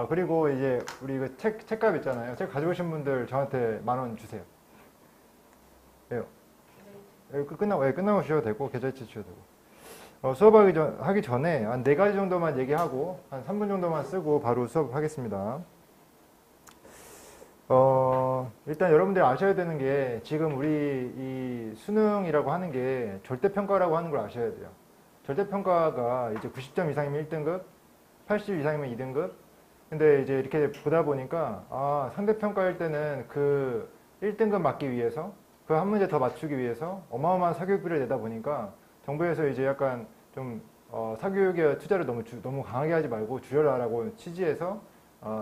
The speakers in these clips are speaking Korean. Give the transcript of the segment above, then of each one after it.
그리고 이제 우리 그 책값 있잖아요. 책 가져오신 분들 저한테 10,000원 주세요. 왜요? 끝나고 주셔도 되고, 계좌이체 주셔도 되고. 수업하기 전에 한 4가지 정도만 얘기하고, 한 3분 정도만 쓰고 바로 수업하겠습니다. 일단 여러분들이 아셔야 되는 게, 지금 우리 이 수능이라고 하는 게 절대평가라고 하는 걸 아셔야 돼요. 절대평가가 이제 90점 이상이면 1등급, 80 이상이면 2등급. 근데 이제 이렇게 보다 보니까, 상대평가일 때는 그 1등급 맞기 위해서, 그 한 문제 더 맞추기 위해서 어마어마한 사교육비를 내다 보니까 정부에서 이제 약간 좀, 사교육에 투자를 너무 강하게 하지 말고 줄여라라고 취지해서,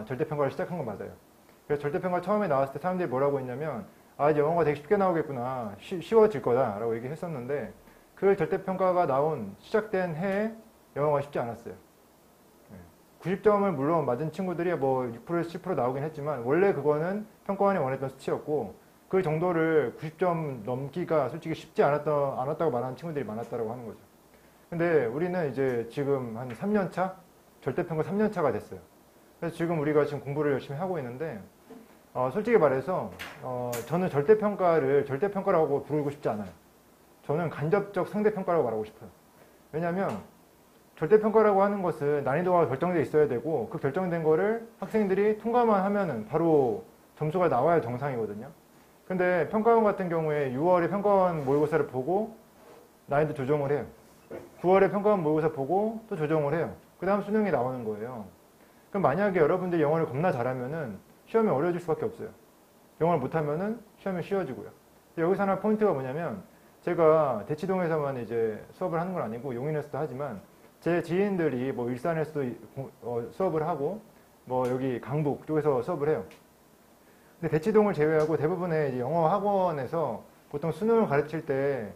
절대평가를 시작한 건 맞아요. 그래서 절대평가 처음에 나왔을 때 사람들이 뭐라고 했냐면, 이제 영어가 되게 쉽게 나오겠구나. 쉬워질 거다라고 얘기했었는데, 그 절대평가가 시작된 해에 영어가 쉽지 않았어요. 90점을 물론 맞은 친구들이 뭐 6%, 10% 나오긴 했지만, 원래 그거는 평가원이 원했던 수치였고, 그 정도를 90점 넘기가 솔직히 쉽지 않았다고 말하는 친구들이 많았다고 하는 거죠. 근데 우리는 이제 지금 한 3년차? 절대평가 3년차가 됐어요. 그래서 지금 우리가 지금 공부를 열심히 하고 있는데, 솔직히 말해서, 저는 절대평가라고 부르고 싶지 않아요. 저는 간접적 상대평가라고 말하고 싶어요. 왜냐면, 절대평가라고 하는 것은 난이도가 결정되어 있어야 되고, 그 결정된 거를 학생들이 통과만 하면은 바로 점수가 나와야 정상이거든요. 근데 평가원 같은 경우에 6월에 평가원 모의고사를 보고 난이도 조정을 해요. 9월에 평가원 모의고사 보고 또 조정을 해요. 그 다음 수능이 나오는 거예요. 그럼 만약에 여러분들이 영어를 겁나 잘하면은 시험이 어려워질 수밖에 없어요. 영어를 못하면은 시험이 쉬워지고요. 여기서 하나 포인트가 뭐냐면, 제가 대치동에서만 이제 수업을 하는 건 아니고 용인에서도 하지만, 제 지인들이 뭐 일산에서도 수업을 하고, 뭐 여기 강북 쪽에서 수업을 해요. 근데 대치동을 제외하고 대부분의 이제 영어 학원에서 보통 수능을 가르칠 때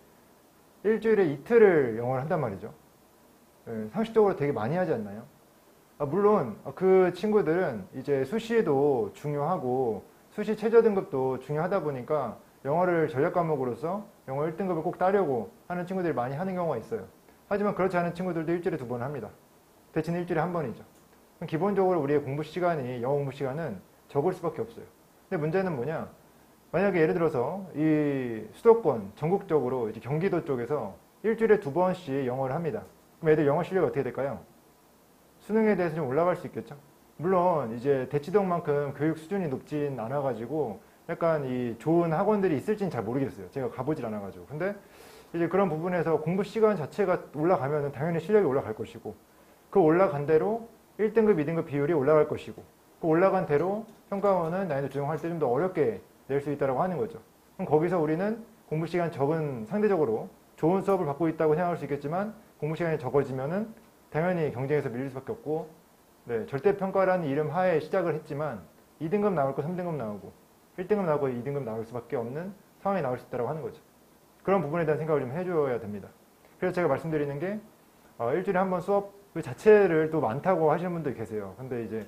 일주일에 이틀을 영어를 한단 말이죠. 상식적으로 되게 많이 하지 않나요? 물론 그 친구들은 이제 수시도 중요하고 수시 최저 등급도 중요하다 보니까 영어를 전략 과목으로서 영어 1등급을 꼭 따려고 하는 친구들이 많이 하는 경우가 있어요. 하지만 그렇지 않은 친구들도 일주일에 2번 합니다. 대체는 일주일에 1번이죠. 기본적으로 우리의 공부 시간이, 영어 공부 시간은 적을 수밖에 없어요. 근데 문제는 뭐냐? 만약에 예를 들어서 이 수도권 전국적으로 이제 경기도 쪽에서 일주일에 2번씩 영어를 합니다. 그럼 애들 영어 실력이 어떻게 될까요? 수능에 대해서 좀 올라갈 수 있겠죠? 물론 이제 대치동만큼 교육 수준이 높진 않아가지고 약간 이 좋은 학원들이 있을지는 잘 모르겠어요. 제가 가보질 않아가지고. 근데 이제 그런 부분에서 공부 시간 자체가 올라가면 당연히 실력이 올라갈 것이고, 그 올라간 대로 1등급, 2등급 비율이 올라갈 것이고, 그 올라간 대로 평가원은 난이도 조정할 때 좀 더 어렵게 낼 수 있다고 하는 거죠. 그럼 거기서 우리는 공부 시간 적은, 상대적으로 좋은 수업을 받고 있다고 생각할 수 있겠지만, 공부 시간이 적어지면은 당연히 경쟁에서 밀릴 수밖에 없고, 절대평가라는 이름 하에 시작을 했지만 2등급 나올 거 3등급 나오고 1등급 나오고 2등급 나올 수밖에 없는 상황이 나올 수 있다고 하는 거죠. 그런 부분에 대한 생각을 좀 해줘야 됩니다. 그래서 제가 말씀드리는 게, 일주일에 한 번 수업 그 자체를 또 많다고 하시는 분들 계세요. 근데 이제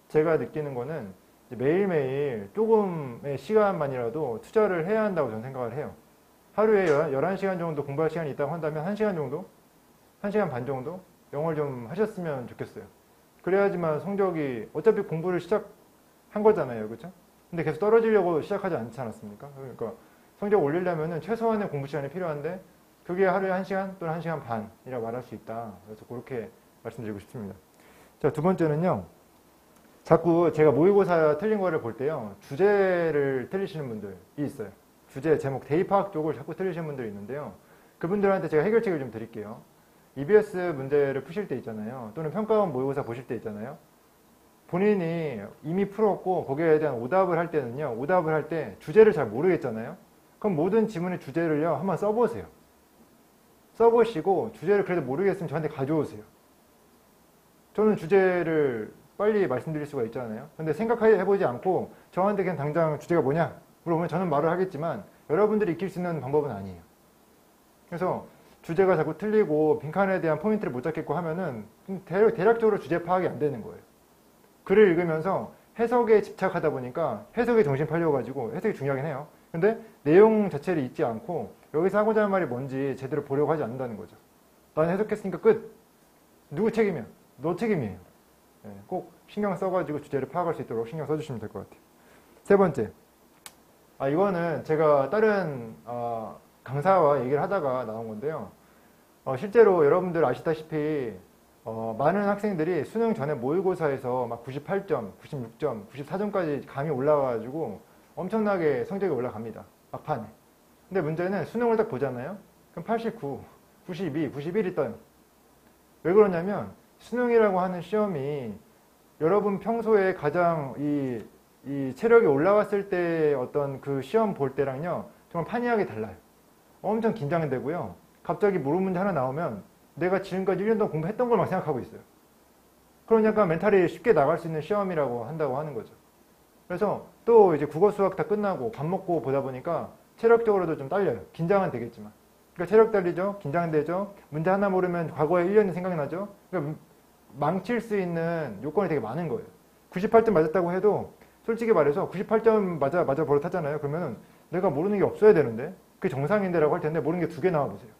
제가 느끼는 거는 매일매일 조금의 시간만이라도 투자를 해야 한다고 저는 생각을 해요. 하루에 11시간 정도 공부할 시간이 있다고 한다면 1시간 정도? 1시간 반 정도? 영어를 좀 하셨으면 좋겠어요. 그래야지만 성적이, 어차피 공부를 시작한 거잖아요. 그렇죠? 근데 계속 떨어지려고 시작하지 않지 않았습니까? 그러니까 성적 올리려면 최소한의 공부 시간이 필요한데, 그게 하루에 1시간 또는 1시간 반이라고 말할 수 있다. 그래서 그렇게 말씀드리고 싶습니다. 자, 두 번째는요. 자꾸 제가 모의고사 틀린 거를 볼 때요, 주제를 틀리시는 분들이 있어요. 주제, 제목, 대입학 쪽을 자꾸 틀리시는 분들이 있는데요. 그분들한테 제가 해결책을 좀 드릴게요. EBS 문제를 푸실 때 있잖아요. 또는 평가원 모의고사 보실 때 있잖아요. 본인이 이미 풀었고 거기에 대한 오답을 할 때는요, 오답을 할 때 주제를 잘 모르겠잖아요. 그럼 모든 지문의 주제를요, 한번 써보세요. 써보시고 주제를 그래도 모르겠으면 저한테 가져오세요. 저는 주제를 빨리 말씀드릴 수가 있잖아요. 근데 생각해보지 않고 저한테 그냥 당장 주제가 뭐냐 물어보면 저는 말을 하겠지만 여러분들이 익힐 수 있는 방법은 아니에요. 그래서 주제가 자꾸 틀리고 빈칸에 대한 포인트를 못 잡겠고 하면은 대략적으로 주제 파악이 안 되는 거예요. 글을 읽으면서 해석에 집착하다 보니까 해석에 정신 팔려가지고, 해석이 중요하긴 해요. 근데 내용 자체를 잊지 않고 여기서 하고자 하는 말이 뭔지 제대로 보려고 하지 않는다는 거죠. 나는 해석했으니까 끝. 누구 책임이야? 너 책임이에요. 꼭 신경 써가지고 주제를 파악할 수 있도록 신경 써주시면 될 것 같아요. 세 번째, 이거는 제가 다른 강사와 얘기를 하다가 나온 건데요. 실제로 여러분들 아시다시피 많은 학생들이 수능 전에 모의고사에서 막 98점, 96점, 94점까지 감이 올라와가지고 엄청나게 성적이 올라갑니다. 막판에. 근데 문제는 수능을 딱 보잖아요. 그럼 89, 92, 91이 떠요. 왜 그러냐면 수능이라고 하는 시험이 여러분 평소에 가장 이 체력이 올라왔을 때 어떤 그 시험 볼 때랑요 정말 판이하게 달라요. 엄청 긴장되고요. 갑자기 모르는 문제 하나 나오면 내가 지금까지 1년 동안 공부했던 걸 막 생각하고 있어요. 그러니까 멘탈이 쉽게 나갈 수 있는 시험이라고 한다고 하는 거죠. 그래서 또 이제 국어 수학 다 끝나고 밥 먹고 보다 보니까 체력적으로도 좀 딸려요. 긴장은 되겠지만. 그러니까 체력 딸리죠. 긴장되죠. 문제 하나 모르면 과거에 1년이 생각나죠. 그러니까 망칠 수 있는 요건이 되게 많은 거예요. 98점 맞았다고 해도 솔직히 말해서 98점 맞아 버릇하잖아요. 그러면은 내가 모르는 게 없어야 되는데 그게 정상인데라고 할 텐데 모르는 게 2개 나와 보세요.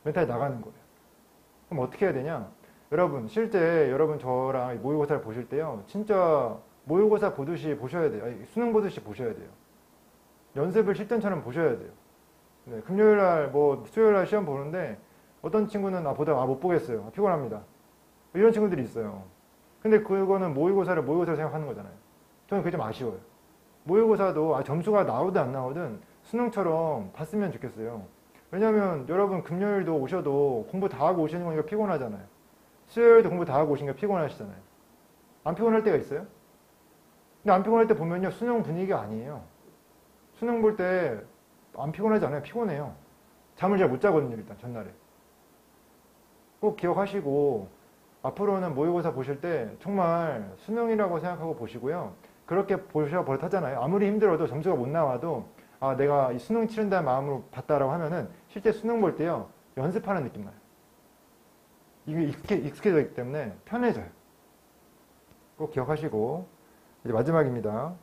멘탈이 나가는 거예요. 그럼 어떻게 해야 되냐? 여러분 실제 여러분 저랑 모의고사를 보실 때요. 진짜 모의고사 보듯이 보셔야 돼요. 아니, 수능 보듯이 보셔야 돼요. 연습을 실전처럼 보셔야 돼요. 네, 금요일날 수요일날 시험 보는데 어떤 친구는 보다가 못 보겠어요. 피곤합니다. 이런 친구들이 있어요. 근데 그거는 모의고사를 생각하는 거잖아요. 저는 그게 좀 아쉬워요. 모의고사도 점수가 나오든 안 나오든 수능처럼 봤으면 좋겠어요. 왜냐면 여러분 금요일도 오셔도 공부 다 하고 오시는 거니까 피곤하잖아요. 수요일도 공부 다 하고 오시니까 피곤하시잖아요. 안 피곤할 때가 있어요? 근데 안 피곤할 때 보면요 수능 분위기가 아니에요. 수능 볼 때 안 피곤하지 않아요. 피곤해요. 잠을 잘 못 자거든요. 일단 전날에. 꼭 기억하시고 앞으로는 모의고사 보실 때 정말 수능이라고 생각하고 보시고요. 그렇게 보셔 버릇하잖아요. 아무리 힘들어도 점수가 못 나와도 내가 이 수능 치른다는 마음으로 봤다라고 하면은 실제 수능 볼 때요. 연습하는 느낌 나요. 이게 익숙해져 있기 때문에 편해져요. 꼭 기억하시고 이제 마지막입니다.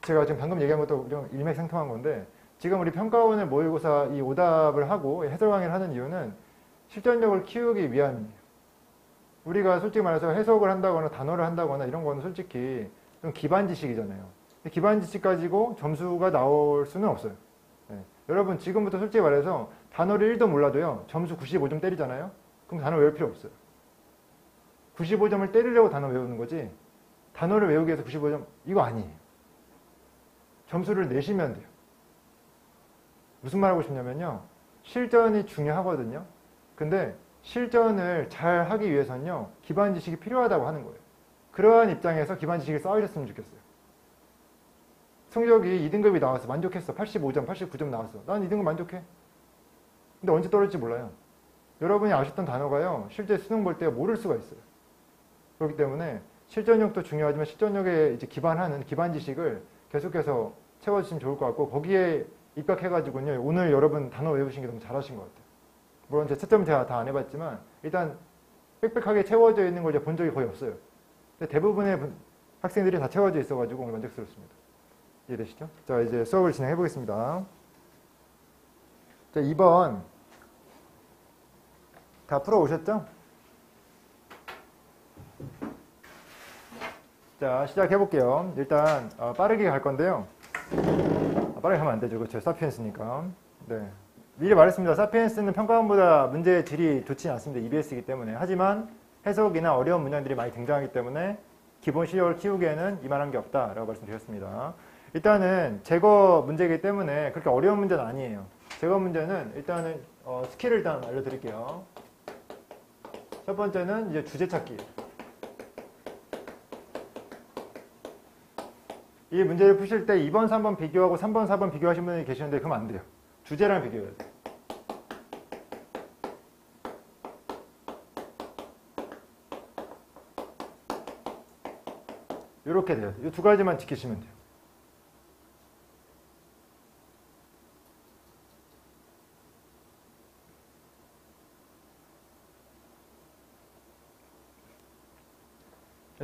제가 지금 방금 얘기한 것도 좀 일맥상통한 건데 지금 우리 평가원의 모의고사 이 오답을 하고 해설 강의를 하는 이유는 실전력을 키우기 위함이에요. 우리가 솔직히 말해서 해석을 한다거나 단어를 한다거나 이런 거는 솔직히 좀 기반 지식이잖아요. 기반 지식 가지고 점수가 나올 수는 없어요. 네. 여러분 지금부터 솔직히 말해서 단어를 1도 몰라도요. 점수 95점 때리잖아요. 그럼 단어 외울 필요 없어요. 95점을 때리려고 단어 외우는 거지 단어를 외우기 위해서 95점 이거 아니에요. 점수를 내시면 돼요. 무슨 말 하고 싶냐면요. 실전이 중요하거든요. 근데 실전을 잘 하기 위해서는요. 기반 지식이 필요하다고 하는 거예요. 그러한 입장에서 기반 지식을 쌓으셨으면 좋겠어요. 성적이 2등급이 나왔어. 만족했어. 85점, 89점 나왔어. 난 2등급 만족해. 근데 언제 떨어질지 몰라요. 여러분이 아셨던 단어가요. 실제 수능 볼 때 모를 수가 있어요. 그렇기 때문에 실전력도 중요하지만 실전력에 이제 기반하는 기반 지식을 계속해서 채워주시면 좋을 것 같고 거기에 입각해가지고요. 오늘 여러분 단어 외우신 게 너무 잘하신 것 같아요. 물론 제 채점 제가 다 안 해봤지만 일단 빽빽하게 채워져 있는 걸 본 적이 거의 없어요. 근데 대부분의 학생들이 다 채워져 있어가지고 오늘 만족스럽습니다. 이해되시죠? 자 이제 수업을 진행해 보겠습니다. 자 2번 다 풀어오셨죠? 자 시작해 볼게요. 일단 빠르게 갈 건데요. 빠르게 하면 안 되죠. 그렇죠. 사피엔스니까. 네. 미리 말했습니다. 사피엔스는 평가원보다 문제의 질이 좋지 않습니다. EBS이기 때문에. 하지만 해석이나 어려운 문장들이 많이 등장하기 때문에 기본 실력을 키우기에는 이만한 게 없다라고 말씀드렸습니다. 일단은 제거 문제이기 때문에 그렇게 어려운 문제는 아니에요. 제거 문제는 일단은 스킬을 일단 알려드릴게요. 첫 번째는 이제 주제 찾기. 이 문제를 푸실 때 2번, 3번 비교하고 3번, 4번 비교하신 분이 계시는데 그러면 안 돼요. 주제랑 비교해야 돼요. 이렇게 돼요. 이 두 가지만 지키시면 돼요.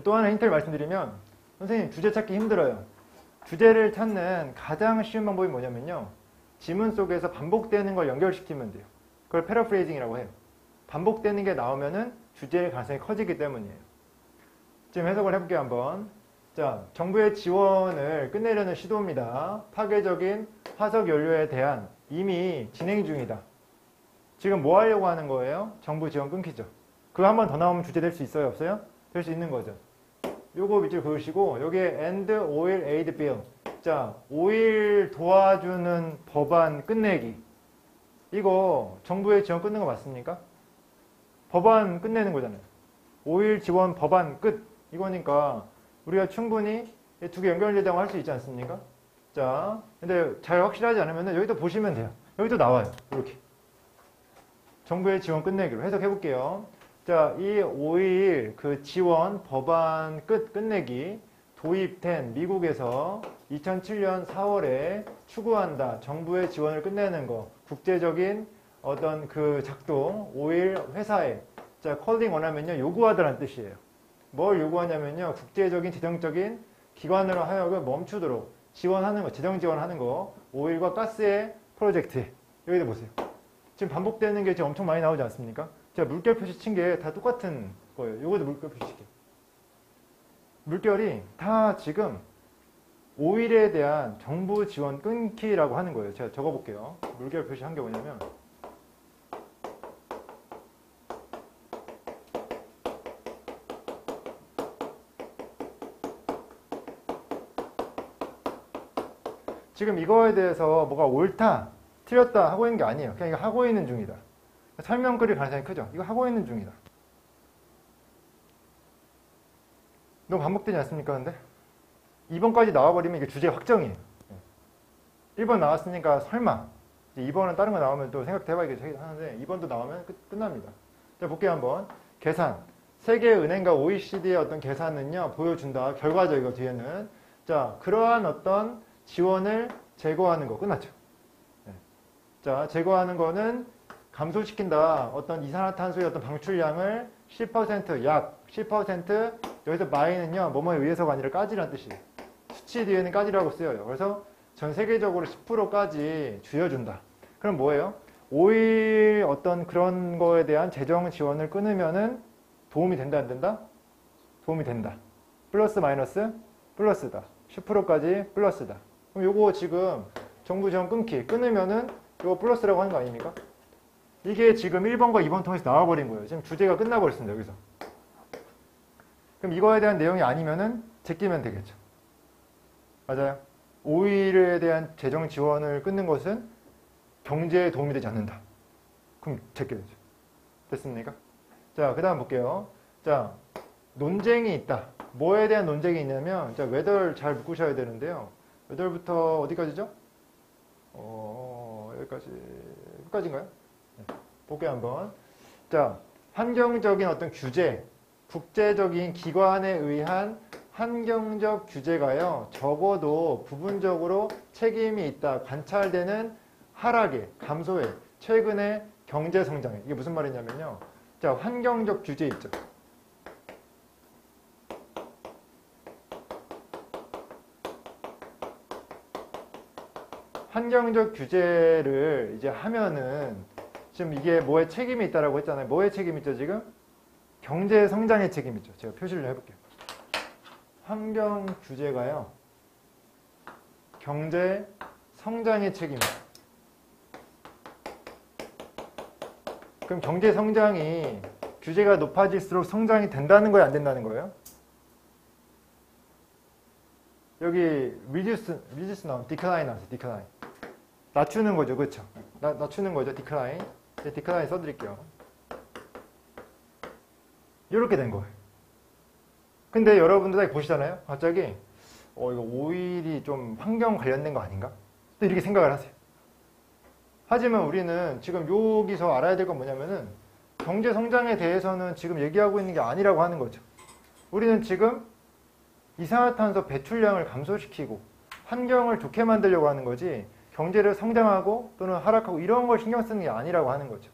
또 하나 힌트를 말씀드리면 선생님 주제 찾기 힘들어요. 주제를 찾는 가장 쉬운 방법이 뭐냐면요. 지문 속에서 반복되는 걸 연결시키면 돼요. 그걸 패러프레이징이라고 해요. 반복되는 게 나오면은 주제의 가능성이 커지기 때문이에요. 지금 해석을 해볼게요, 한번. 자, 정부의 지원을 끝내려는 시도입니다. 파괴적인 화석 연료에 대한 이미 진행 중이다. 지금 뭐 하려고 하는 거예요? 정부 지원 끊기죠. 그거 한 번 더 나오면 주제 될 수 있어요? 없어요? 될 수 있는 거죠. 요거 밑줄 그으시고 여기에 end oil aid bill. 자, 오일 도와주는 법안 끝내기. 이거 정부의 지원 끊는 거 맞습니까? 법안 끝내는 거잖아요. 오일 지원 법안 끝. 이거니까 우리가 충분히 두 개 연결되다고 할 수 있지 않습니까? 자, 근데 잘 확실하지 않으면 여기도 보시면 돼요. 여기도 나와요. 이렇게. 정부의 지원 끝내기로 해석해 볼게요. 자, 이 오일 그 지원 법안 끝내기 도입된 미국에서 2007년 4월에 추구한다. 정부의 지원을 끝내는 거. 국제적인 어떤 그 작동, 오일 회사에. 자, 콜링 원하면요. 요구하다라는 뜻이에요. 뭘 요구하냐면요. 국제적인 재정적인 기관으로 하여금 멈추도록 지원하는 거, 재정 지원하는 거. 오일과 가스의 프로젝트에. 여기다 보세요. 지금 반복되는 게 지금 엄청 많이 나오지 않습니까? 제가 물결 표시 친 게 다 똑같은 거예요. 요것도 물결 표시 칠게요. 물결이 다 지금 오일에 대한 정부 지원 끊기라고 하는 거예요. 제가 적어볼게요. 물결 표시 한 게 뭐냐면 지금 이거에 대해서 뭐가 옳다, 틀렸다 하고 있는 게 아니에요. 그냥 이거 하고 있는 중이다. 설명글일 가능성이 크죠. 이거 하고 있는 중이다. 너무 반복되지 않습니까? 근데 2번까지 나와버리면 이게 주제 확정이에요. 1번 나왔으니까 설마 2번은 다른 거 나오면 또 생각해봐야겠지 하는데 2번도 나오면 끝납니다. 자, 볼게요 한번. 계산. 세계은행과 OECD의 어떤 계산은요 보여준다. 결과적이고 뒤에는 자, 그러한 어떤 지원을 제거하는 거 끝났죠. 자, 제거하는 거는 감소시킨다. 어떤 이산화탄소의 어떤 방출량을 10% 약 10% 여기서 마이는요 뭐뭐에 의해서가 아니라 까지라는 뜻이에요. 수치 뒤에는 까지라고 쓰여요. 그래서 전 세계적으로 10%까지 줄여준다. 그럼 뭐예요? 오일 어떤 그런 거에 대한 재정 지원을 끊으면은 도움이 된다 안 된다? 도움이 된다. 플러스 마이너스? 플러스다. 10%까지 플러스다. 그럼 요거 지금 정부 지원 끊으면은 요거 플러스라고 하는 거 아닙니까? 이게 지금 1번과 2번 통해서 나와버린 거예요. 지금 주제가 끝나버렸습니다. 여기서. 그럼 이거에 대한 내용이 아니면은 제끼면 되겠죠. 맞아요. 오일에 대한 재정 지원을 끊는 것은 경제에 도움이 되지 않는다. 그럼 제껴야 되죠. 됐습니까? 자, 그 다음 볼게요. 자, 논쟁이 있다. 뭐에 대한 논쟁이 있냐면, 자, 웨더를 잘 묶으셔야 되는데요. 웨더부터 어디까지죠? 여기까지, 끝까지인가요? 네. 볼게요, 한번. 자, 환경적인 어떤 규제, 국제적인 기관에 의한 환경적 규제가요, 적어도 부분적으로 책임이 있다. 관찰되는 하락에, 감소에, 최근의 경제 성장에. 이게 무슨 말이냐면요. 자, 환경적 규제 있죠. 환경적 규제를 이제 하면은 지금 이게 뭐에 책임이 있다라고 했잖아요. 뭐에 책임이 있죠, 지금? 경제 성장의 책임이 있죠. 제가 표시를 해볼게요. 환경 규제가요. 경제 성장의 책임이에요. 그럼 경제 성장이 규제가 높아질수록 성장이 된다는 거예요, 안 된다는 거예요? 여기 reduce 나오면 decline 나왔어요. decline. 낮추는 거죠, 그렇죠? 낮추는 거죠, decline. decline 써드릴게요. 이렇게 된 거예요. 근데 여러분들 다 보시잖아요. 갑자기 이거 오일이 좀 환경 관련된 거 아닌가? 또 이렇게 생각을 하세요. 하지만 우리는 지금 여기서 알아야 될 건 뭐냐면은 경제 성장에 대해서는 지금 얘기하고 있는 게 아니라고 하는 거죠. 우리는 지금 이산화탄소 배출량을 감소시키고 환경을 좋게 만들려고 하는 거지 경제를 성장하고 또는 하락하고 이런 걸 신경 쓰는 게 아니라고 하는 거죠.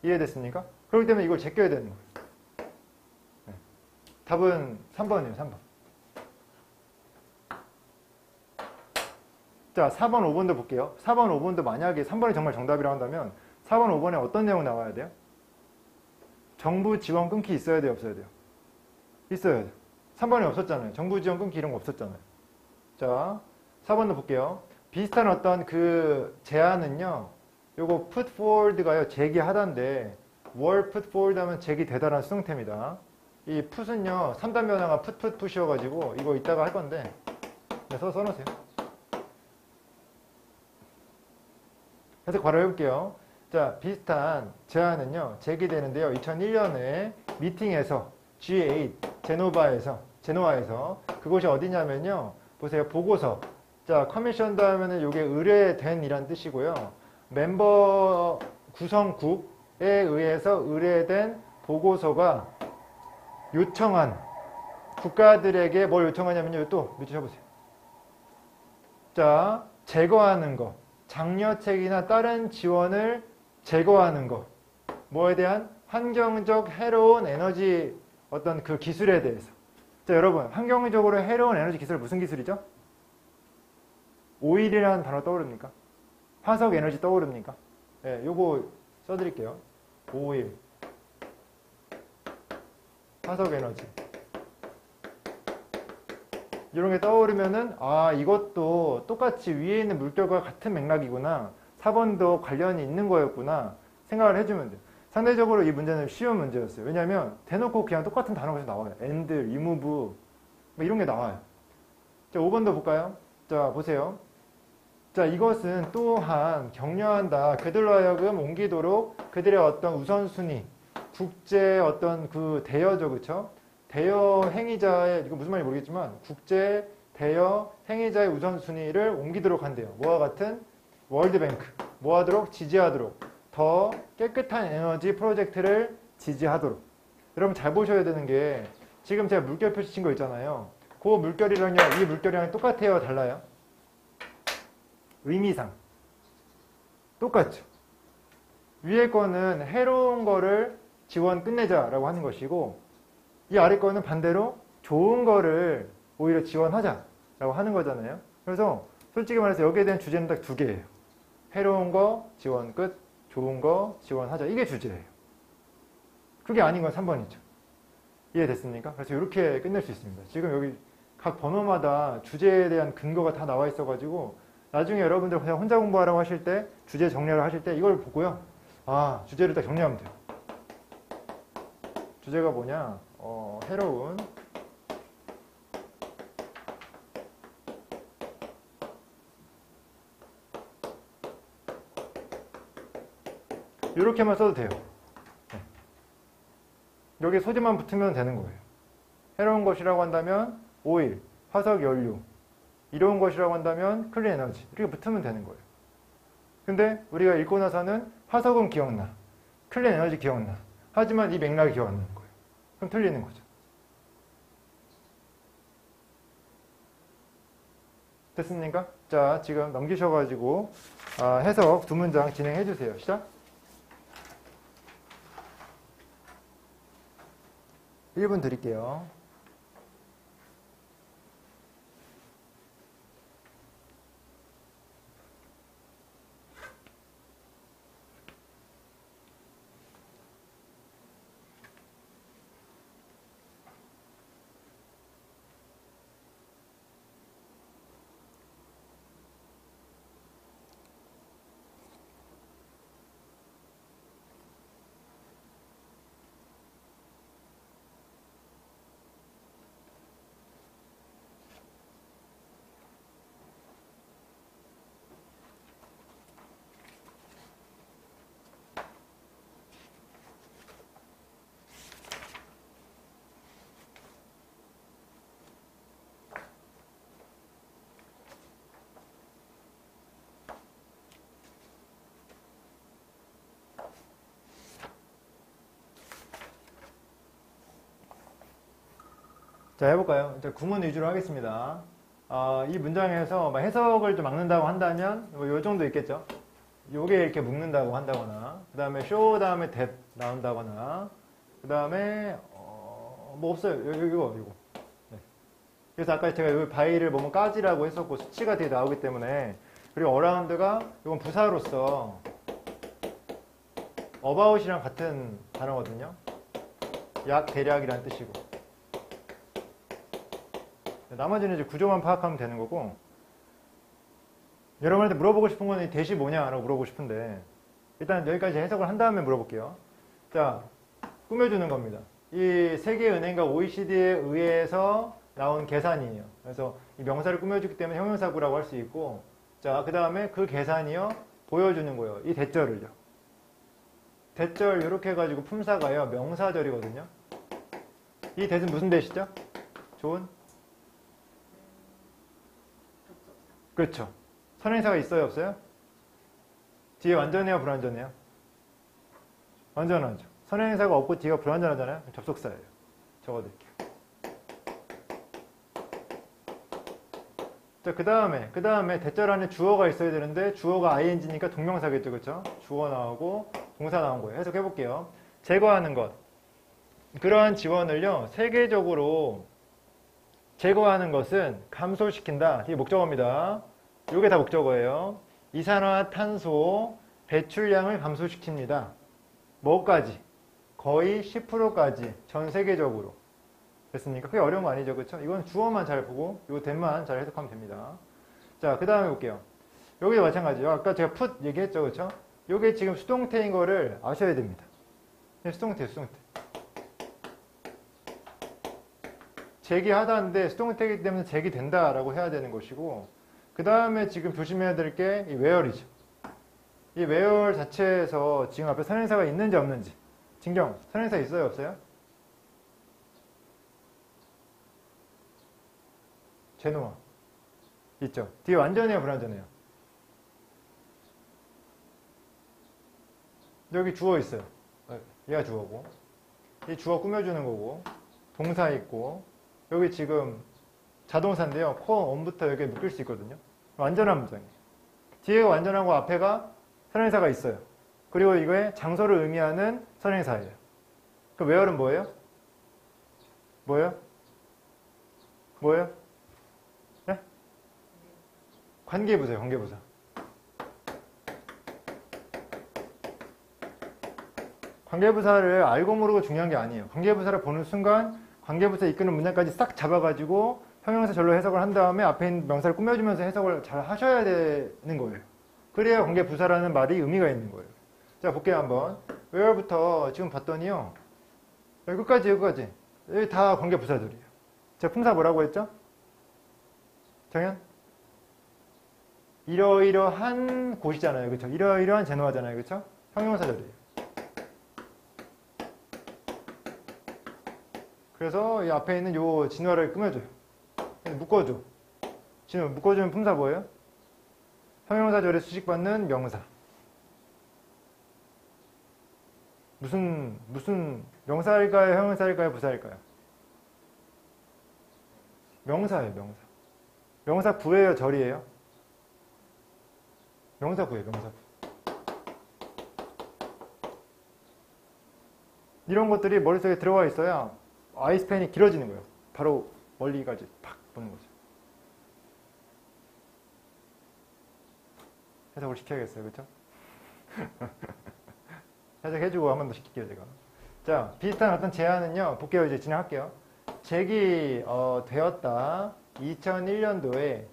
이해됐습니까? 그렇기 때문에 이걸 제껴야 되는 거예요. 네. 답은 3번이에요. 3번. 자, 4번, 5번도 볼게요. 4번, 5번도 만약에 3번이 정말 정답이라고 한다면 4번, 5번에 어떤 내용 나와야 돼요? 정부 지원 끊기 있어야 돼요, 없어야 돼요? 있어야 돼요. 3번에 없었잖아요. 정부 지원 끊기 이런 거 없었잖아요. 자, 4번도 볼게요. 비슷한 어떤 그 제안은요, 요거 put forward가요, 제기하다인데, 월 put forward 하면 제기되다라는 수동태입니다. 이 put은요, 3단 변화가 put push여가지고, 이거 이따가 할 건데, 써놓으세요. 해석 바로 해볼게요. 자, 비슷한 제안은요, 제기되는데요, 2001년에 미팅에서 G8, 제노아에서, 그곳이 어디냐면요, 보세요, 보고서. 자, 커미션도 하면은 이게 의뢰된이란 뜻이고요. 멤버 구성국에 의해서 의뢰된 보고서가 요청한 국가들에게 뭘 요청하냐면요. 또 밑에 쳐보세요. 자, 제거하는 거. 장려책이나 다른 지원을 제거하는 거. 뭐에 대한 환경적 해로운 에너지 어떤 그 기술에 대해서. 자, 여러분, 환경적으로 해로운 에너지 기술 무슨 기술이죠? 오일이라는 단어 떠오릅니까? 화석 에너지 떠오릅니까? 예, 요거 써드릴게요. 오일, 화석 에너지. 이런 게 떠오르면은, 아, 이것도 똑같이 위에 있는 물결과 같은 맥락이구나. 4번도 관련이 있는 거였구나. 생각을 해주면 돼요. 상대적으로 이 문제는 쉬운 문제였어요. 왜냐면, 대놓고 그냥 똑같은 단어가 나와요. end, remove, 뭐 이런 게 나와요. 자, 5번도 볼까요? 자, 보세요. 자, 이것은 또한 격려한다. 그들로 하여금 옮기도록 그들의 어떤 우선순위, 국제 어떤 그 대여죠, 그쵸? 대여 행위자의, 이거 무슨 말인지 모르겠지만, 국제 대여 행위자의 우선순위를 옮기도록 한대요. 뭐와 같은? 월드뱅크. 뭐 하도록? 지지하도록. 더 깨끗한 에너지 프로젝트를 지지하도록. 여러분 잘 보셔야 되는 게, 지금 제가 물결 표시 친 거 있잖아요. 그 물결이랑요, 이 물결이랑 똑같아요? 달라요? 의미상 똑같죠. 위에 거는 해로운 거를 지원 끝내자라고 하는 것이고, 이 아래 거는 반대로 좋은 거를 오히려 지원하자라고 하는 거잖아요. 그래서 솔직히 말해서 여기에 대한 주제는 딱 두 개예요. 해로운 거 지원 끝, 좋은 거 지원하자. 이게 주제예요. 그게 아닌 건 3번이죠. 이해됐습니까? 그래서 이렇게 끝낼 수 있습니다. 지금 여기 각 번호마다 주제에 대한 근거가 다 나와 있어가지고 나중에 여러분들 그냥 혼자 공부하라고 하실 때, 주제 정리를 하실 때 이걸 보고요. 아, 주제를 딱 정리하면 돼요. 주제가 뭐냐? 해로운 이렇게만 써도 돼요. 네. 여기 소재만 붙으면 되는 거예요. 해로운 것이라고 한다면 오일, 화석 연료, 이로운 것이라고 한다면 클린 에너지, 이렇게 붙으면 되는 거예요. 근데 우리가 읽고 나서는 화석은 기억나, 클린 에너지 기억나, 하지만 이 맥락이 기억 안 나는 거예요. 그럼 틀리는 거죠. 됐습니까? 자, 지금 넘기셔가지고 해석 두 문장 진행해 주세요. 시작. 1분 드릴게요. 자, 해볼까요? 이제 구문 위주로 하겠습니다. 이 문장에서 해석을 좀 막는다고 한다면 요 정도 있겠죠. 요게 이렇게 묶는다고 한다거나, 그 다음에 show 다음에 that 나온다거나, 그 다음에 뭐 없어요. 이거. 네. 그래서 아까 제가 이 바이를 뭐뭐 까지라고 했었고 수치가 뒤에 나오기 때문에, 그리고 around가 이건 부사로서 about이랑 같은 단어거든요. 약 대략이란 뜻이고. 나머지는 이제 구조만 파악하면 되는 거고. 여러분한테 물어보고 싶은 건 이 대시 뭐냐라고 물어보고 싶은데 일단 여기까지 해석을 한 다음에 물어볼게요. 자, 꾸며주는 겁니다. 이 세계은행과 OECD에 의해서 나온 계산이에요. 그래서 이 명사를 꾸며주기 때문에 형용사구라고 할 수 있고, 자, 그 다음에 그 계산이요 보여주는 거예요. 이 대절을요. 대절 이렇게 해가지고 품사가요 명사절이거든요. 이 대는 무슨 대시죠? 좋은? 그렇죠. 선행사가 있어요 없어요? 뒤에 완전해요 불완전해요? 완전하죠. 선행사가 없고 뒤가 불완전하잖아요. 접속사예요. 적어드릴게요. 자, 그 다음에 대절 안에 주어가 있어야 되는데 주어가 ing니까 동명사겠죠. 그렇죠? 주어 나오고 동사 나온 거예요. 해석해 볼게요. 제거하는 것. 그러한 지원을요. 세계적으로 제거하는 것은 감소시킨다. 이게 목적어입니다. 이게 다 목적어예요. 이산화탄소 배출량을 감소시킵니다. 뭐까지? 거의 10%까지 전 세계적으로. 됐습니까? 그게 어려운 거 아니죠. 그렇죠? 이건 주어만 잘 보고 요 대만 잘 해석하면 됩니다. 자, 그 다음에 볼게요. 여기도 마찬가지죠. 아까 제가 put 얘기했죠. 그렇죠? 요게 지금 수동태인 거를 아셔야 됩니다. 수동태. 제기하다는데 수동태이기 때문에 제기된다라고 해야 되는 것이고, 그 다음에 지금 조심해야 될 게 이 where이죠. 이 where 자체에서 지금 앞에 선행사가 있는지 없는지. 진경, 선행사 있어요 없어요? 제노아 있죠. 뒤에 완전해요 불완전해요? 여기 주어 있어요. 얘가 주어고, 이 주어 꾸며주는 거고, 동사 있고, 여기 지금 자동사인데요. 코어 on부터 여기에 묶일 수 있거든요. 완전한 문장이에요. 뒤에가 완전하고 앞에가 선행사가 있어요. 그리고 이거에 장소를 의미하는 선행사예요. 그 where는 뭐예요? 뭐예요? 네? 관계부사예요. 관계부사. 관계부사를 알고 모르고 중요한 게 아니에요. 관계부사를 보는 순간 관계부사 이끄는 문장까지 싹 잡아가지고 형용사 절로 해석을 한 다음에 앞에 있는 명사를 꾸며주면서 해석을 잘 하셔야 되는 거예요. 그래야 관계부사라는 말이 의미가 있는 거예요. 자, 볼게요 한번. where부터 지금 봤더니요. 여기까지 여기 다 관계부사들이에요. 자, 품사 뭐라고 했죠? 정현? 이러이러한 곳이잖아요. 그렇죠? 이러이러한 제노아잖아요. 그렇죠? 형용사절이에요. 그래서 이 앞에 있는 요 진화를 꾸며줘요. 묶어줘. 진화 묶어주면 품사 뭐예요? 형용사절에 수식받는 명사. 무슨 명사일까요? 형용사일까요? 부사일까요? 명사예요. 명사. 명사 부예요? 절이에요? 명사 부예요. 명사 부. 이런 것들이 머릿속에 들어가 있어야 아이스팬이 길어지는 거예요. 바로 멀리까지 팍 보는 거죠. 해석을 시켜야겠어요. 그렇죠? 해석해주고 한 번 더 시킬게요. 제가. 자, 비슷한 어떤 제안은요. 볼게요. 이제 진행할게요. 되었다. 2001년도에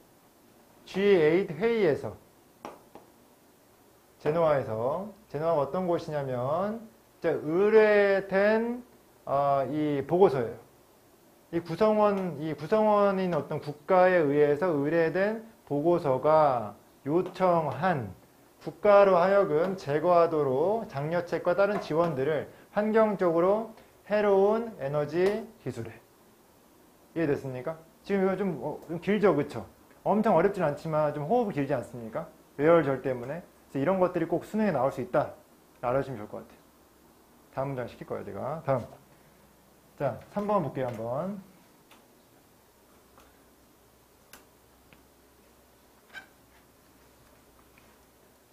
G8 회의에서 제노아가 어떤 곳이냐면 의뢰된 이 보고서예요. 이 구성원인 어떤 국가에 의해서 의뢰된 보고서가 요청한 국가로 하여금 제거하도록 장려책과 다른 지원들을 환경적으로 해로운 에너지 기술에. 이해됐습니까? 지금 이거 좀 길죠, 그쵸? 엄청 어렵진 않지만 좀 호흡이 길지 않습니까? 외열절 때문에. 그래서 이런 것들이 꼭 수능에 나올 수 있다. 알아주시면 좋을 것 같아요. 다음 문장 시킬 거예요, 제가. 다음. 자, 3번 볼게요, 한번.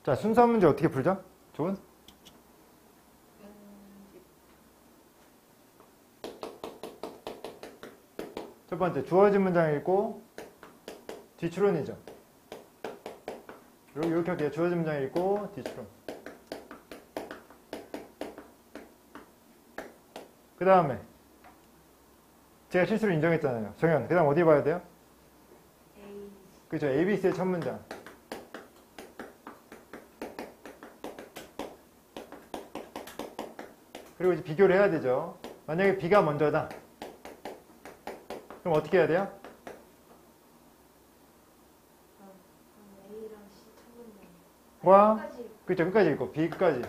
자, 순서 문제 어떻게 풀죠? 좋은? 첫 번째, 주어진 문장 읽고 뒤추론이죠. 이렇게 할게요. 주어진 문장 읽고 뒤추론. 그 다음에 제가 실수를 인정했잖아요. 정현, 그 다음 어디 봐야 돼요? A. 그죠? ABC의 첫 문장. 그리고 이제 비교를 해야 되죠. 만약에 B가 먼저다. 그럼 어떻게 해야 돼요? A랑 C 첫 문장. 와, 끝까지. 그쵸, 끝까지 읽고, B까지.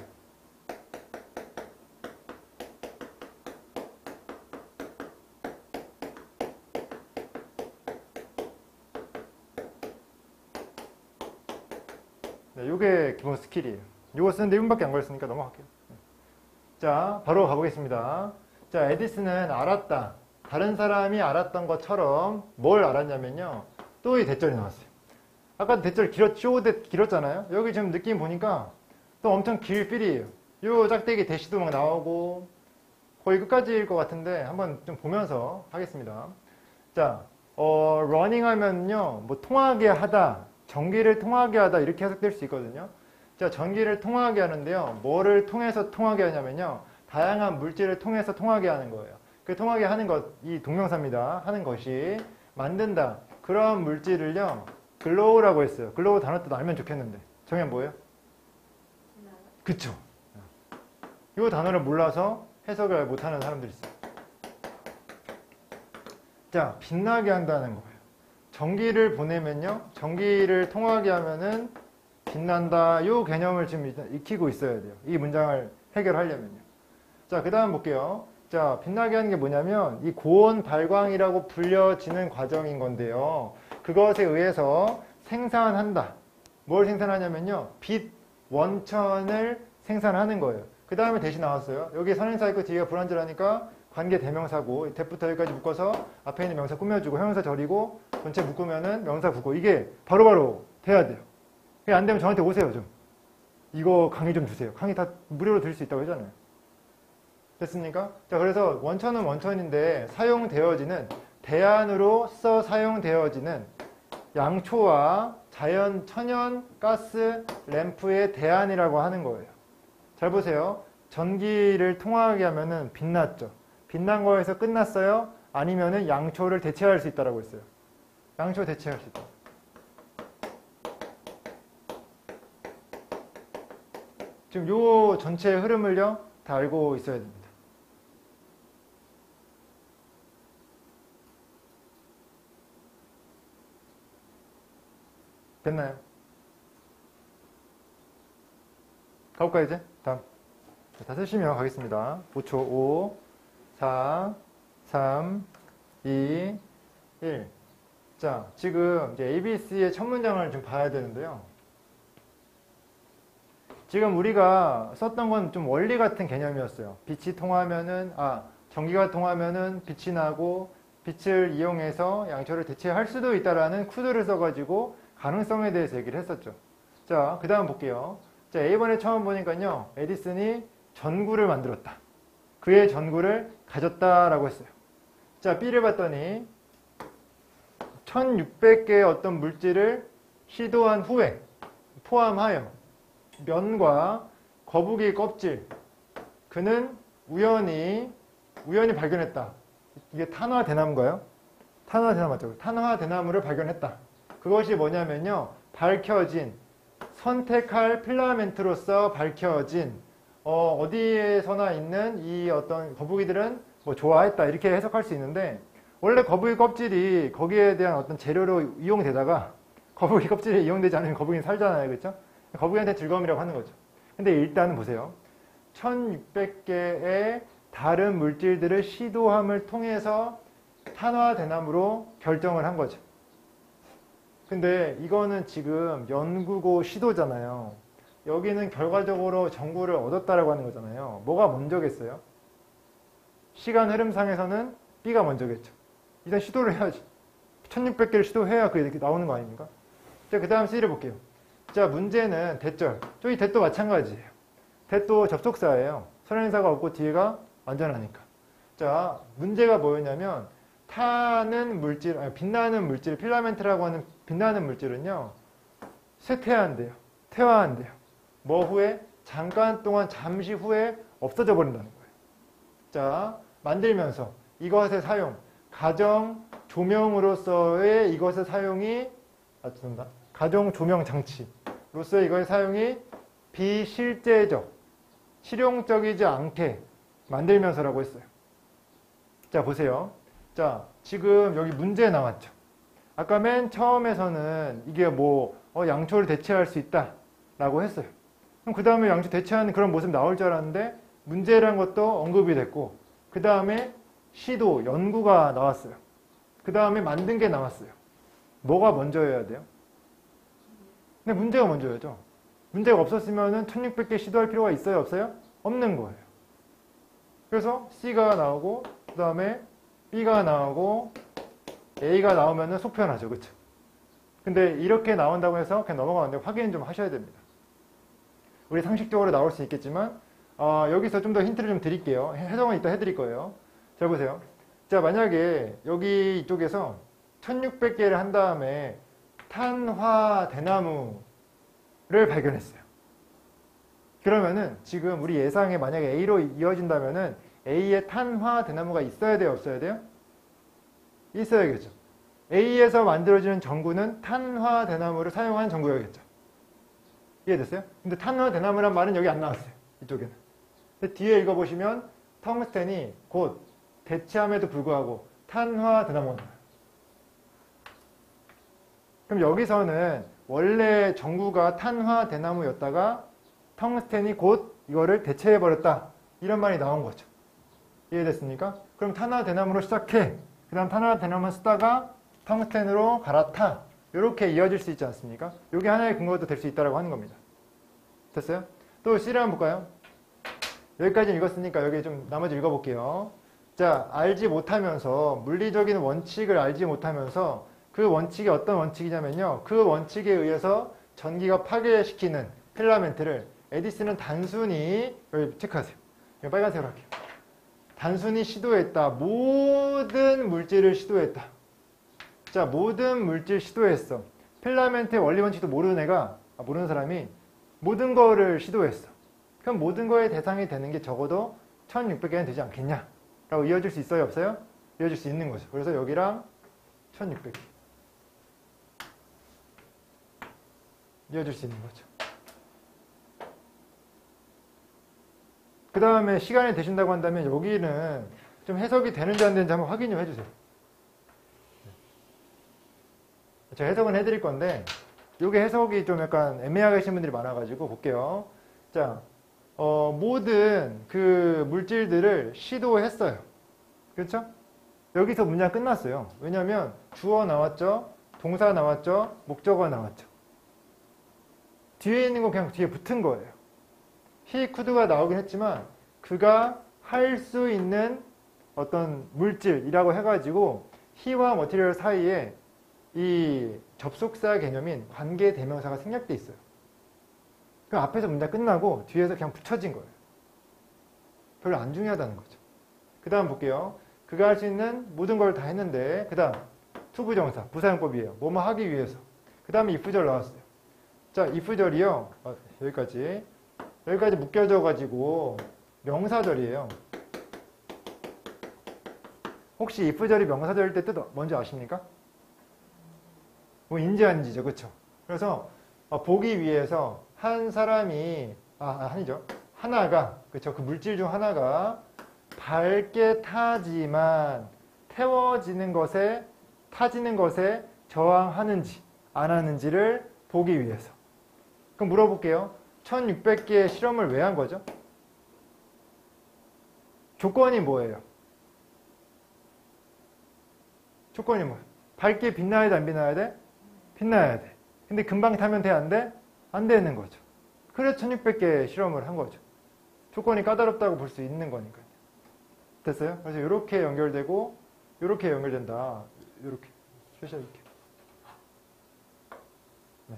네, 요게 기본 스킬이에요. 요거 쓰는데 1분밖에 안 걸렸으니까 넘어갈게요. 자, 바로 가보겠습니다. 자, 에디슨은 알았다. 다른 사람이 알았던 것처럼 뭘 알았냐면요. 또 이 대절이 나왔어요. 아까 대절 쇼대 길었잖아요. 여기 지금 느낌 보니까 또 엄청 길 필이에요. 요 짝대기 대시도 막 나오고 거의 끝까지일 것 같은데 한번 좀 보면서 하겠습니다. 자, 러닝 하면요. 뭐 통하게 하다, 전기를 통하게 하다 이렇게 해석될 수 있거든요. 자, 전기를 통하게 하는데요. 뭐를 통해서 통하게 하냐면요. 다양한 물질을 통해서 통하게 하는 거예요. 그 통하게 하는 것, 이 동명사입니다. 하는 것이 만든다. 그런 물질을요. 글로우라고 했어요. 글로우 단어 뜻 알면 좋겠는데. 정현 뭐예요? 그쵸. 이 단어를 몰라서 해석을 못하는 사람들이 있어요. 자, 빛나게 한다는 거예요. 전기를 보내면요. 전기를 통하게 하면은 빛난다. 이 개념을 지금 일단 익히고 있어야 돼요. 이 문장을 해결하려면요. 자, 그 다음 볼게요. 자, 빛나게 하는 게 뭐냐면 이 고온 발광이라고 불려지는 과정인 건데요. 그것에 의해서 생산한다. 뭘 생산하냐면요. 빛 원천을 생산하는 거예요. 그 다음에 대신 나왔어요. 여기 선행사 있고 뒤가 불완전하니까 관계 대명사고 대부터 여기까지 묶어서 앞에 있는 명사 꾸며주고 형용사 절이고 전체 묶으면은 명사 붙고 이게 바로바로 돼야 돼요. 그게 안 되면 저한테 오세요 좀. 이거 강의 좀 주세요. 강의 다 무료로 들을 수 있다고 했잖아요. 됐습니까? 자, 그래서 원천은 원천인데 사용되어지는 대안으로서 사용되어지는 양초와 자연 천연 가스 램프의 대안이라고 하는 거예요. 잘 보세요. 전기를 통하게 하면은 빛났죠. 빛난 거에서 끝났어요? 아니면은 양초를 대체할 수 있다라고 했어요. 양초 대체할 수 있다. 지금 요 전체의 흐름을요 다 알고 있어야 됩니다. 됐나요? 가볼까요 이제? 다음. 다 쓰시면 가겠습니다. 5초. 5, 4, 3, 2, 1. 자, 지금 이제 ABC의 첫 문장을 좀 봐야 되는데요. 지금 우리가 썼던 건 좀 원리 같은 개념이었어요. 빛이 통하면은, 전기가 통하면은 빛이 나고 빛을 이용해서 양초를 대체할 수도 있다라는 쿠드를 써가지고 가능성에 대해서 얘기를 했었죠. 자, 그 다음 볼게요. 자, A번에 처음 보니까요. 에디슨이 전구를 만들었다. 그의 전구를 가졌다라고 했어요. 자, B를 봤더니 1600개의 어떤 물질을 시도한 후에 포함하여 면과 거북이 껍질 그는 우연히 발견했다. 이게 탄화대나무인가요? 탄화대나무 맞죠? 탄화대나무를 발견했다. 그것이 뭐냐면요. 밝혀진 선택할 필라멘트로서 밝혀진 어디에서나 있는 이 어떤 거북이들은 뭐 좋아했다 이렇게 해석할 수 있는데 원래 거북이 껍질이 거기에 대한 어떤 재료로 이용되다가 거북이 껍질이 이용되지 않으면 거북이는 살잖아요. 그렇죠? 거북이한테 즐거움이라고 하는 거죠. 근데 일단은 보세요. 1600개의 다른 물질들을 시도함을 통해서 탄화대나무로 결정을 한 거죠. 근데 이거는 지금 연구고 시도잖아요. 여기는 결과적으로 정보를 얻었다라고 하는 거잖아요. 뭐가 먼저겠어요? 시간 흐름상에서는 B가 먼저겠죠. 일단 시도를 해야지. 1600개를 시도해야 그게 나오는 거 아닙니까? 자, 그 다음 C를 볼게요. 자, 문제는 대절. 저기 대도 마찬가지예요. 대도 접속사예요. 선행사가 없고 뒤에가 완전하니까. 자, 문제가 뭐였냐면 타는 물질, 빛나는 물질, 필라멘트라고 하는 빛나는 물질은요. 쇠퇴한대요. 퇴화한대요. 뭐 후에? 잠깐 동안 잠시 후에 없어져 버린다는 거예요. 자, 만들면서 이것의 사용. 가정 조명으로서의 이것의 사용이 죄송합니다. 가정 조명 장치로서의 이것의 사용이 비실제적, 실용적이지 않게 만들면서라고 했어요. 자, 보세요. 자, 지금 여기 문제 나왔죠. 아까 맨 처음에서는 이게 양초를 대체할 수 있다 라고 했어요. 그럼 그 다음에 양초 대체하는 그런 모습 나올 줄 알았는데 문제라는 것도 언급이 됐고 그 다음에 시도, 연구가 나왔어요. 그 다음에 만든 게 나왔어요. 뭐가 먼저여야 돼요? 근데 문제가 먼저야죠. 문제가 없었으면 1600개 시도할 필요가 있어요? 없어요? 없는 거예요. 그래서 C가 나오고 그 다음에 B가 나오고 A가 나오면 속 편하죠. 그쵸? 근데 이렇게 나온다고 해서 그냥 넘어가는데 확인 좀 하셔야 됩니다. 우리 상식적으로 나올 수 있겠지만 여기서 좀 더 힌트를 좀 드릴게요. 해석은 이따 해드릴 거예요. 자, 보세요. 자, 만약에 여기 이쪽에서 1600개를 한 다음에 탄화 대나무를 발견했어요. 그러면은 지금 우리 예상에 만약에 A로 이어진다면은 A에 탄화 대나무가 있어야 돼요? 없어야 돼요? 있어야겠죠. A에서 만들어지는 전구는 탄화 대나무를 사용한 전구여야겠죠. 이해됐어요? 근데 탄화 대나무란 말은 여기 안 나왔어요. 이쪽에는. 근데 뒤에 읽어보시면 텅스텐이 곧 대체함에도 불구하고 탄화 대나무가 나와요. 그럼 여기서는 원래 전구가 탄화 대나무였다가 텅스텐이 곧 이거를 대체해버렸다. 이런 말이 나온 거죠. 이해됐습니까? 그럼 탄화 대나무로 시작해. 그 다음 탄화 대나무 쓰다가 텅스텐으로 갈아타. 이렇게 이어질 수 있지 않습니까? 이게 하나의 근거도 될 수 있다고 하는 겁니다. 됐어요? 또 C를 한번 볼까요? 여기까지 읽었으니까 여기 좀 나머지 읽어볼게요. 자, 알지 못하면서 물리적인 원칙을 알지 못하면서 그 원칙이 어떤 원칙이냐면요. 그 원칙에 의해서 전기가 파괴시키는 필라멘트를 에디슨은 단순히 여기 체크하세요. 여기 빨간색으로 할게요. 단순히 시도했다. 모든 물질을 시도했다. 자, 모든 물질 시도했어. 필라멘트의 원리 원칙도 모르는 사람이 모든 거를 시도했어. 그럼 모든 거의 대상이 되는 게 적어도 1600개는 되지 않겠냐? 라고 이어질 수 있어요? 없어요? 이어질 수 있는 거죠. 그래서 여기랑 1600개. 이어질 수 있는 거죠. 그 다음에 시간이 되신다고 한다면 여기는 좀 해석이 되는지 안 되는지 한번 확인 좀 해주세요. 제가 해석은 해드릴 건데 이게 해석이 좀 약간 애매하게 하신 분들이 많아가지고 볼게요. 자, 모든 그 물질들을 시도했어요. 그렇죠? 여기서 문장 끝났어요. 왜냐하면 주어 나왔죠, 동사 나왔죠, 목적어 나왔죠. 뒤에 있는 거 그냥 뒤에 붙은 거예요. he could가 나오긴 했지만 그가 할 수 있는 어떤 물질이라고 해가지고 he와 material 사이에 이 접속사 개념인 관계대명사가 생략돼 있어요. 그럼 앞에서 문장 끝나고 뒤에서 그냥 붙여진 거예요. 별로 안 중요하다는 거죠. 그 다음 볼게요. 그가 할 수 있는 모든 걸 다 했는데 그 다음 투부정사 부사용법이에요. 뭐뭐 하기 위해서. 그 다음에 if절 나왔어요. 자, if절이요. 여기까지 묶여져 가지고 명사절이에요. 혹시 if절이 명사절일 때 뜻 뭔지 아십니까? 뭐 인지 아닌지죠. 그렇죠? 그래서 보기 위해서 한 사람이 아니죠. 하나가 그렇죠. 그 물질 중 하나가 밝게 타지만 태워지는 것에 타지는 것에 저항하는지 안 하는지를 보기 위해서. 그럼 물어볼게요. 1600개의 실험을 왜 한 거죠? 조건이 뭐예요? 조건이 뭐예요? 밝게 빛나야 돼, 안 빛나야 돼? 빛나야 돼. 근데 금방 타면 돼, 안 돼? 안 되는 거죠. 그래서 1600개 실험을 한 거죠. 조건이 까다롭다고 볼 수 있는 거니까요. 됐어요? 그래서 이렇게 연결되고 이렇게 연결된다. 이렇게 스페셜 이렇게. 네.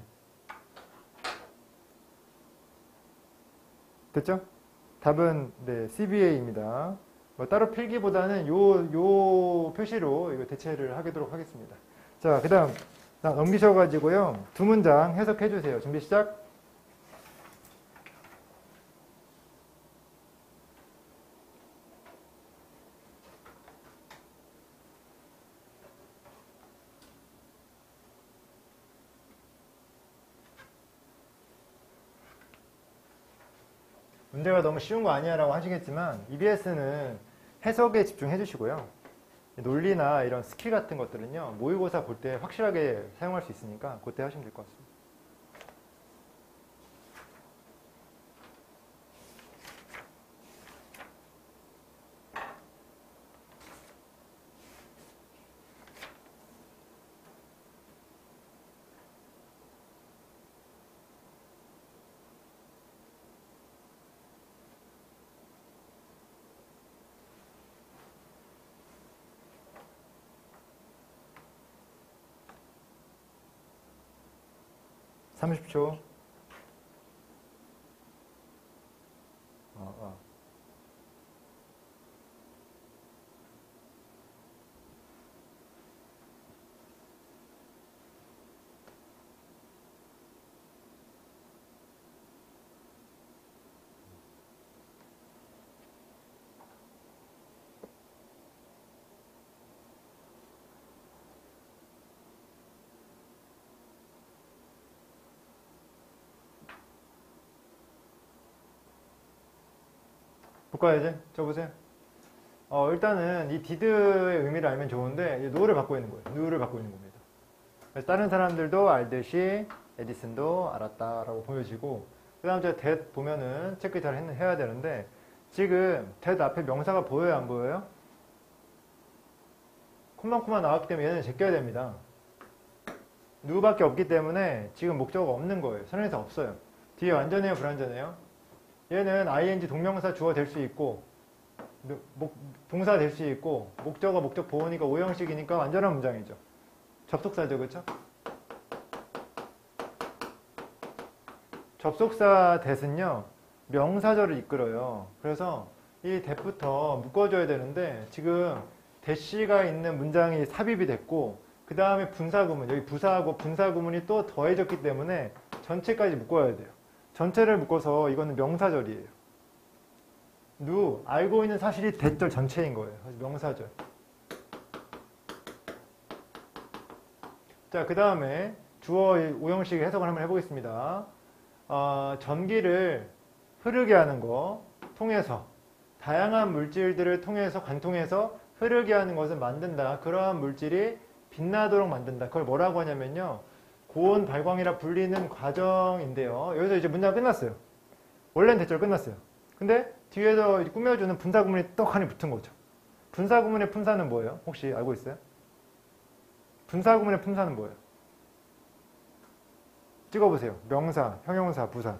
됐죠? 답은 네, CBA입니다. 뭐 따로 필기보다는 요 표시로 이거 대체를 하도록 하겠습니다. 자, 그 다음 넘기셔가지고요. 두 문장 해석해 주세요. 준비 시작. 문제가 너무 쉬운 거 아니야 라고 하시겠지만 EBS는 해석에 집중해 주시고요. 논리나 이런 스킬 같은 것들은요, 모의고사 볼 때 확실하게 사용할 수 있으니까 그때 하시면 될 것 같습니다. (30초) 볼까요 이제? 저 보세요. 일단은 이 did의 의미를 알면 좋은데 no를 받고 있는 거예요. no를 받고 있는 겁니다. 그래서 다른 사람들도 알듯이 에디슨도 알았다라고 보여지고, 그 다음 제가 that 보면은 체크 잘 해야 되는데, 지금 that 앞에 명사가 보여요 안 보여요? 콤마콤마 나왔기 때문에 얘는 제껴야 됩니다. no밖에 없기 때문에 지금 목적어가 없는 거예요. 선행사 없어요. 뒤에 완전해요 불완전해요? 얘는 ing 동명사 주어 될 수 있고 동사 될 수 있고 목적어 목적 보호니까 오형식이니까 완전한 문장이죠. 접속사죠, 그렇죠? 접속사 that은요 명사절을 이끌어요. 그래서 이 that부터 묶어줘야 되는데 지금 that가 있는 문장이 삽입이 됐고 그 다음에 분사구문, 여기 부사하고 분사구문이 또 더해졌기 때문에 전체까지 묶어야 돼요. 전체를 묶어서 이거는 명사절이에요. 알고 있는 사실이 that절 전체인 거예요. 그래서 명사절. 자, 그 다음에 주어 오형식 해석을 한번 해보겠습니다. 전기를 흐르게 하는 거 통해서 다양한 물질들을 통해서 관통해서 흐르게 하는 것을 만든다. 그러한 물질이 빛나도록 만든다. 그걸 뭐라고 하냐면요, 고온 발광이라 불리는 과정인데요. 여기서 이제 문장 끝났어요. 원래는 대절 끝났어요. 근데 뒤에서 꾸며주는 분사구문이 떡하니 붙은 거죠. 분사구문의 품사는 뭐예요? 혹시 알고 있어요? 분사구문의 품사는 뭐예요? 찍어보세요. 명사, 형용사, 부사.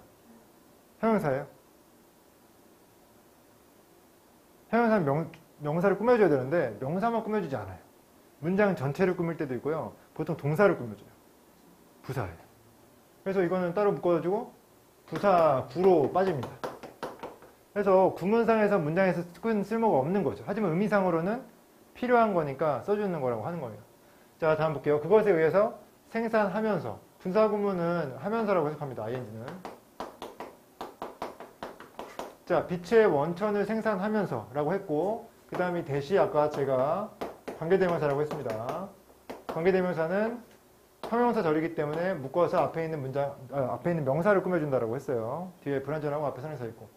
형용사예요? 형용사는 명사를 꾸며줘야 되는데 명사만 꾸며주지 않아요. 문장 전체를 꾸밀 때도 있고요. 보통 동사를 꾸며줘요. 부사예요. 그래서 이거는 따로 묶어가지고 부사 구로 빠집니다. 그래서 구문상에서 문장에서 쓴 쓸모가 없는 거죠. 하지만 의미상으로는 필요한 거니까 써주는 거라고 하는 거예요. 자, 다음 볼게요. 그것에 의해서 생산하면서. 분사구문은 하면서라고 해석합니다. ing는. 자, 빛의 원천을 생산하면서 라고 했고, 그 다음에 대시 아까 제가 관계대명사라고 했습니다. 관계대명사는 형용사절이기 때문에 묶어서 앞에 있는 명사를 꾸며준다라고 했어요. 뒤에 불완전하고 앞에 선행사 있고.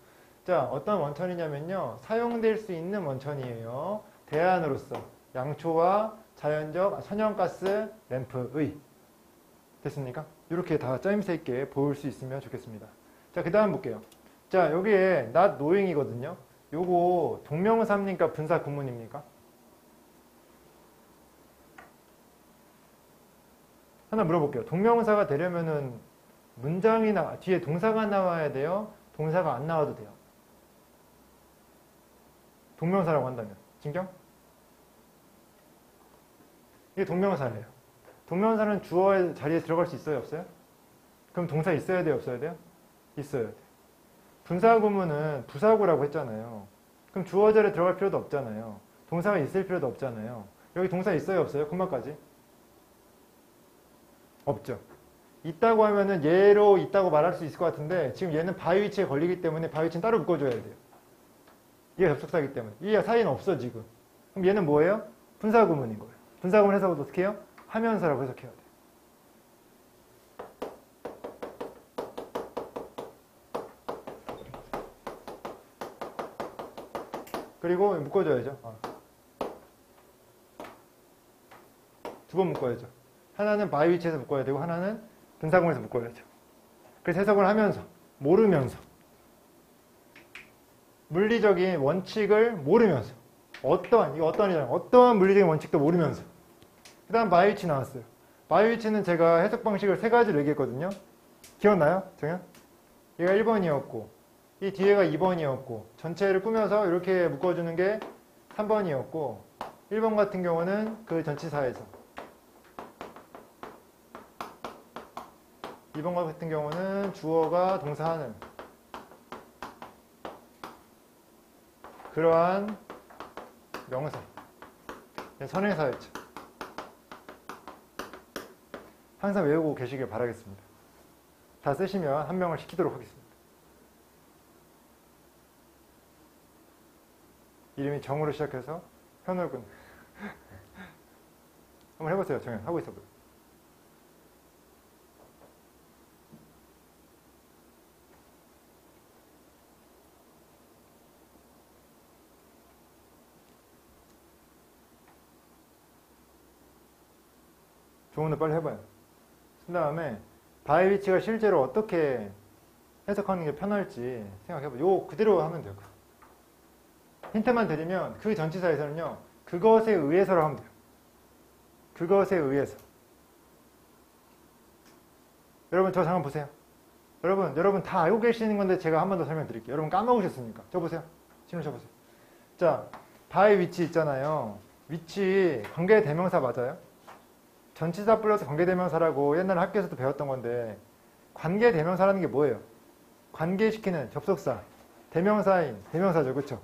자, 어떤 원천이냐면요, 사용될 수 있는 원천이에요. 대안으로서 양초와 자연적 천연가스 램프의. 됐습니까? 이렇게 다 짜임새 있게 보일 수 있으면 좋겠습니다. 자, 그 다음 볼게요. 자, 여기에 not knowing이거든요. 요거 동명사입니까? 분사 구문입니까? 하나 물어볼게요. 동명사가 되려면은 뒤에 동사가 나와야 돼요? 동사가 안 나와도 돼요? 동명사라고 한다면. 진경? 이게 동명사예요. 동명사는 주어의 자리에 들어갈 수 있어요? 없어요? 그럼 동사 있어야 돼요? 없어야 돼요? 있어야 돼요. 분사구문은 부사구라고 했잖아요. 그럼 주어 자리에 들어갈 필요도 없잖아요. 동사가 있을 필요도 없잖아요. 여기 동사 있어요? 없어요? 콤마까지? 없죠. 있다고 하면은 얘로 있다고 말할 수 있을 것 같은데 지금 얘는 바위 위치에 걸리기 때문에 바위 위치는 따로 묶어줘야 돼요. 얘가 접속사이기 때문에. 이 사이는 없어 지금. 그럼 얘는 뭐예요? 분사구문인 거예요. 분사구문 해석은 어떻게 해요? 하면서라고 해석해야 돼요. 그리고 묶어줘야죠. 두 번 묶어야죠. 하나는 바이 위치에서 묶어야 되고 하나는 분사구문에서 묶어야죠. 그래서 해석을 하면서 모르면서 물리적인 원칙을 모르면서 어떠한 물리적인 원칙도 모르면서 그 다음 바이 위치 나왔어요. 바이 위치는 제가 해석 방식을 세 가지로 얘기했거든요. 기억나요? 정현? 얘가 1번이었고 이 뒤에가 2번이었고 전체를 꾸며서 이렇게 묶어주는 게 3번이었고 1번 같은 경우는 그 전치사에서 2번 같은 경우는 주어가 동사하는 그러한 명사 선행사였죠. 항상 외우고 계시길 바라겠습니다. 다 쓰시면 한 명을 시키도록 하겠습니다. 이름이 정으로 시작해서 현울군. 한번 해보세요. 정현 하고 있어봐요. 좋은 거 빨리 해봐요. 그 다음에 바이 위치가 실제로 어떻게 해석하는 게 편할지 생각해봐요. 요 그대로 하면 돼요. 힌트만 드리면 그 전치사에서는요. 그것에 의해서로 하면 돼요. 그것에 의해서. 여러분 저 잠깐 보세요. 여러분 다 알고 계시는 건데 제가 한 번 더 설명드릴게요. 여러분 까먹으셨으니까. 저 보세요. 신호 저 보세요. 자, 바이 위치 있잖아요. 위치 관계대명사 맞아요? 전치사 플러스 관계대명사라고 옛날 학교에서도 배웠던 건데 관계대명사라는 게 뭐예요? 관계시키는 접속사, 대명사인, 대명사죠. 그쵸?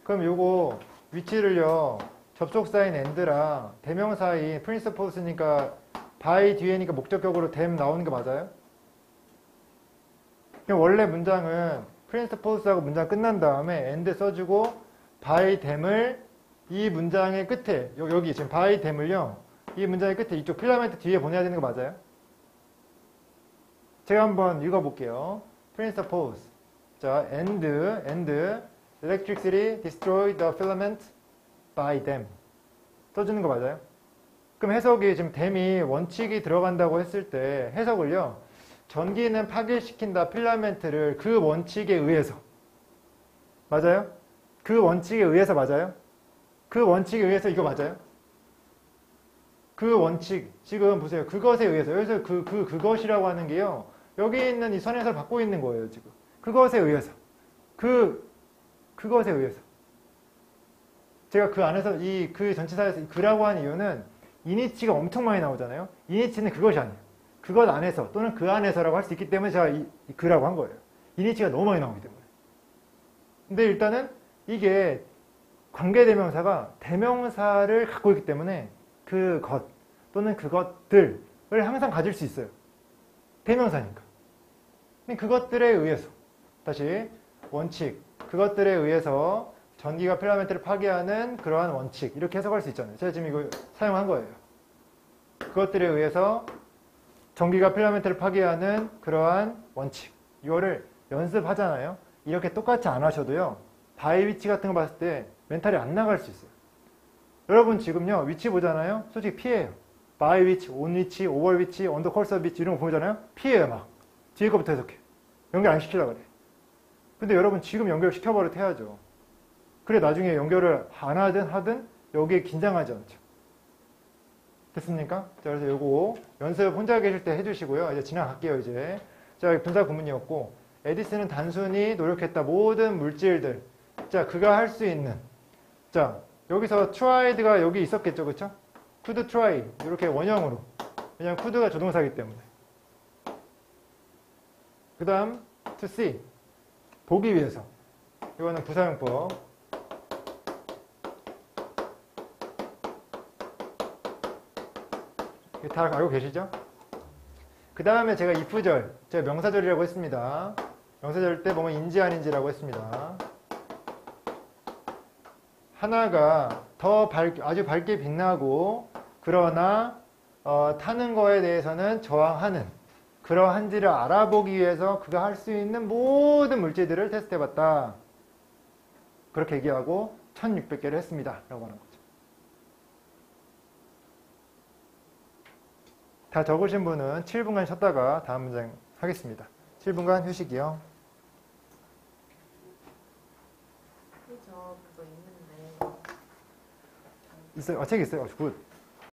그럼 요거 위치를요 접속사인 and랑 대명사인 principles니까 by 뒤에니까 목적격으로 them 나오는 게 맞아요? 원래 문장은 principles하고 문장 끝난 다음에 and 써주고 by them을 이 문장의 끝에 여기 지금 by them을요 이 문장의 끝에 이쪽 필라멘트 뒤에 보내야 되는 거 맞아요? 제가 한번 읽어볼게요. principles. 자, and electricity destroyed the filament by them. 써주는 거 맞아요? 그럼 해석이 지금 them이 원칙이 들어간다고 했을 때 해석을요. 전기는 파괴시킨다 필라멘트를 그 원칙에 의해서. 맞아요? 그 원칙에 의해서 맞아요? 그 원칙에 의해서 이거 맞아요? 그 원칙, 지금 보세요. 그것에 의해서. 여기서 그것이라고 하는 게요. 여기 있는 이 선에서 받고 있는 거예요, 지금. 그것에 의해서. 그것에 의해서. 제가 그 안에서 그 전치사에서 그라고 한 이유는 이니치가 엄청 많이 나오잖아요. 이니치는 그것이 아니에요. 그것 안에서 또는 그 안에서라고 할 수 있기 때문에 제가 그라고 한 거예요. 이니치가 너무 많이 나오기 때문에. 근데 일단은 이게 관계대명사가 대명사를 갖고 있기 때문에 그것 또는 그것들을 항상 가질 수 있어요. 대명사니까. 그것들에 의해서 다시 원칙 그것들에 의해서 전기가 필라멘트를 파괴하는 그러한 원칙 이렇게 해석할 수 있잖아요. 제가 지금 이거 사용한 거예요. 그것들에 의해서 전기가 필라멘트를 파괴하는 그러한 원칙 이거를 연습하잖아요. 이렇게 똑같이 안 하셔도요. 바이 위치 같은 거 봤을 때 멘탈이 안 나갈 수 있어요. 여러분 지금요 위치 보잖아요. 솔직히 피해요. 바이 위치, 온 위치, 오버 위치, 언더 콜서 위치 이런 거 보잖아요. 피해요 막. 뒤에 거부터 해석해. 연결 안 시키려고 그래. 근데 여러분 지금 연결시켜버려도 해야죠. 그래 나중에 연결을 안 하든 여기에 긴장하지 않죠. 됐습니까? 자, 그래서 요거 연습 혼자 계실 때 해주시고요. 이제 지나갈게요 이제. 자, 분사 구문이었고 에디슨은 단순히 노력했다. 모든 물질들. 자, 그가 할 수 있는. 자, 여기서 tried가 여기 있었겠죠, 그쵸? could try 이렇게 원형으로. 왜냐면 could가 조동사이기 때문에. 그 다음 to see 보기 위해서. 이거는 부사용법. 다 알고 계시죠? 그 다음에 제가 if절, 제가 명사절이라고 했습니다. 명사절 때 보면 인지 아닌지라고 했습니다. 하나가 더 아주 밝게 빛나고 그러나 타는 거에 대해서는 저항하는 그러한지를 알아보기 위해서 그가 할 수 있는 모든 물질들을 테스트해봤다. 그렇게 얘기하고 1600개를 했습니다. 라고 하는 거죠. 다 적으신 분은 7분간 쉬었다가 다음 문장 하겠습니다. 7분간 휴식이요. 저 그거 있는데 있어요. 책 있어요. 굿.